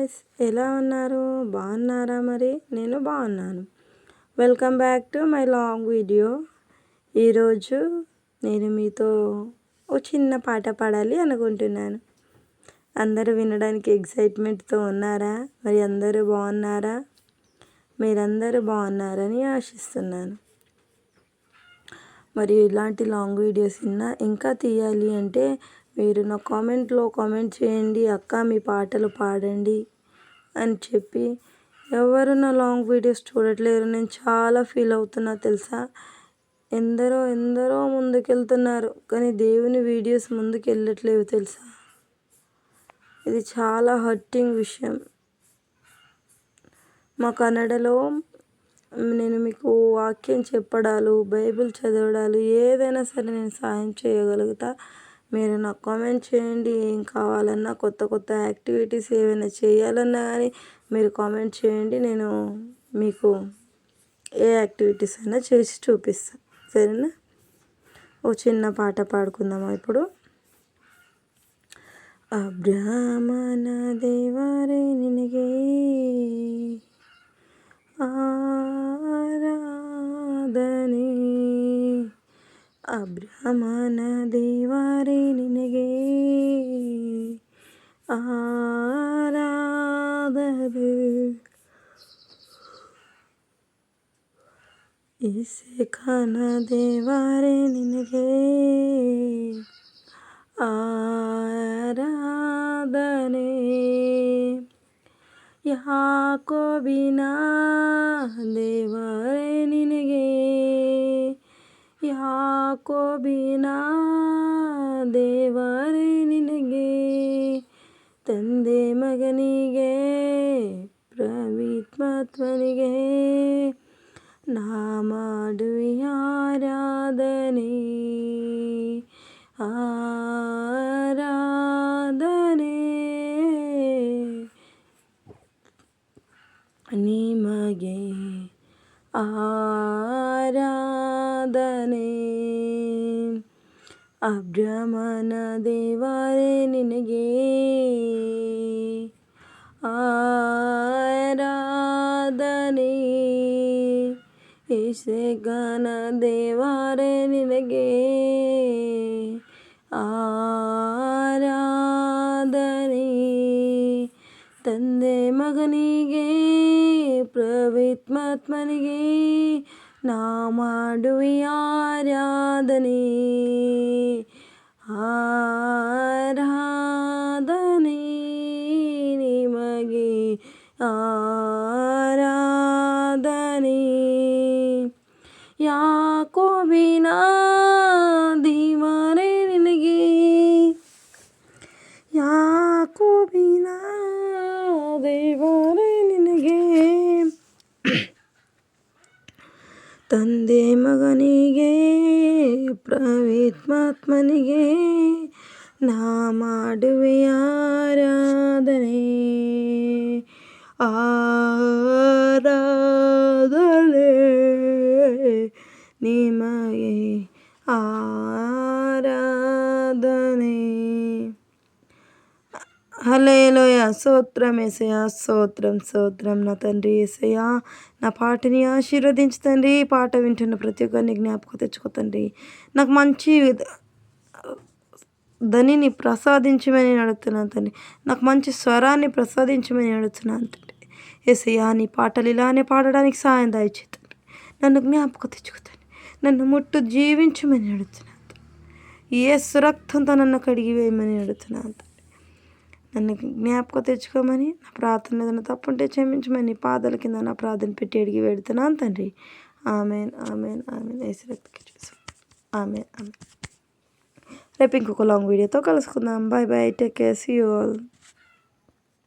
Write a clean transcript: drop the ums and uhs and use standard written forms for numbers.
Guys, ఎలా ఉన్నారు? బాగున్నారా? మరి నేను బాగున్నాను. Welcome back to my long video. ఈరోజు నేను మీతో ఒక చిన్న పాట పాడాలి అనుకుంటున్నాను. అందరూ వినడానికి ఎక్సైట్మెంట్తో ఉన్నారా? మరి అందరూ బాగున్నారా? మీరందరూ బాగున్నారని ఆశిస్తున్నాను. మరి ఇలాంటి లాంగ్ వీడియోస్ ఇంకా తీయాలి అంటే మీరు నా కామెంట్లో కామెంట్ చేయండి, అక్క మీ పాటలు పాడండి అని చెప్పి. ఎవరు నా లాంగ్ వీడియోస్ చూడట్లేరు, నేను చాలా ఫీల్ అవుతున్నా తెలుసా. ఎందరో ముందుకెళ్తున్నారు, కానీ దేవుని వీడియోస్ ముందుకు వెళ్ళట్లేవు తెలుసా. ఇది చాలా హర్టింగ్ విషయం. మా కన్నడలో నేను మీకు వాక్యం చెప్పడాలు, బైబిల్ చదవడాలు ఏదైనా సరే నేను సాయం చేయగలుగుతా. మీరు నాకు కామెంట్ చేయండి. ఏం కావాలన్నా, కొత్త యాక్టివిటీస్ ఏమైనా చేయాలన్నా కానీ మీరు కామెంట్ చేయండి. నేను మీకు ఏ యాక్టివిటీస్ అయినా చేసి చూపిస్తాను, సరేనా. ఓ చిన్న పాట పాడుకుందామా ఇప్పుడు. ಅಬ್ರಹಾಮನ ದೇವರೇ ನಿನಗೆ ಆರಾಧನೆ, ಅಬ್ರಹಾಮನ ದೇವರೇ ನಿನಗೆ ಆರಾಧನೆ, ಇಸಾಕನ ದೇವರೇ ನಿನಗೆ ಆರಾಧನೆ, ಯಾಕೋಬಿನ ದೇವರೇ ನಿನಗೆ, ಯಾಕೋಬಿನ ದೇವರೇ ನಿನಗೆ, ತಂದೆ ಮಗನಿಗೆ ಪವಿತ್ರಾತ್ಮನಿಗೆ ನಾ ಮಾಡುವೆ ಆರಾಧನೆ, ಆರಾಧನೆ ನಿಮಗೆ, ಆರಾಧನೆ ಅಬ್ರಹಾಮನ ದೇವರೇ ನಿನಗೆ ಆರಾಧನೆ, ಇಸಾಕನ ದೇವರೇ ನಿನಗೆ ಆರಾಧನೆ, ತಂದೆ ಮಗನಿಗೆ ಪವಿತ್ರಾತ್ಮನಿಗೆ ನಾ ಮಾಡುವೆ ಆರಾಧನೆ, ಆರಾಧನೆ ನಿಮಗೆ, ಆರಾಧನೆ ಯಾಕೋಬಿನ ದೇವರೇ ನಿನಗೆ, ಯಾಕೋಬಿನ ದೇವರೇ ನಿನಗೆ, ತಂದೆ ಮಗನಿಗೆ ಪವಿತ್ರಾತ್ಮನಿಗೆ ನಾ ಮಾಡುವೆ ಆರಾಧನೆ, ಆರಾಧನೆ ನಿಮಗೆ, ಆರಾಧನೆ. హల్లెలూయా, స్తోత్రం యేసయ్యా, స్తోత్రం నా తండ్రి యేసయ్యా. నా పాటని ఆశీర్వదించు తండ్రి. ఈ పాట వింటున్న ప్రతి ఒక్కరిని జ్ఞాపకం తెచ్చుకో తండ్రి. నాకు మంచి ధనిని ప్రసాదించమని అడుగుతున్నాను తండ్రి. నాకు మంచి స్వరాన్ని ప్రసాదించమని అడుగుతున్నాను తండ్రి యేసయ్యా. నీ పాటలు ఇలానే పాడడానికి సాయం దయచే తండ్రి. నన్ను జ్ఞాపకం తెచ్చుకో తండ్రి. నన్ను ముట్టు జీవించమని అడుగుతున్నాను తండ్రి. యేసు రక్తంతో నన్ను కడిగి వేయమని అడుగుతున్నాను తండ్రి. నన్ను జ్ఞాపకం తెచ్చుకోమని, నా ప్రార్థన ఏదైనా తప్పుంటే క్షమించమని పాదాల కింద నా ప్రార్థన పెట్టి అడిగి వెడుతున్నాను తండ్రి. Amen, amen, amen. యేసు రక్తంకి చూసి ఆమెన్, ఆమెన్. రేపు ఇంకొక లాంగ్ వీడియోతో కలుసుకుందాం. Bye bye, take care, see you all.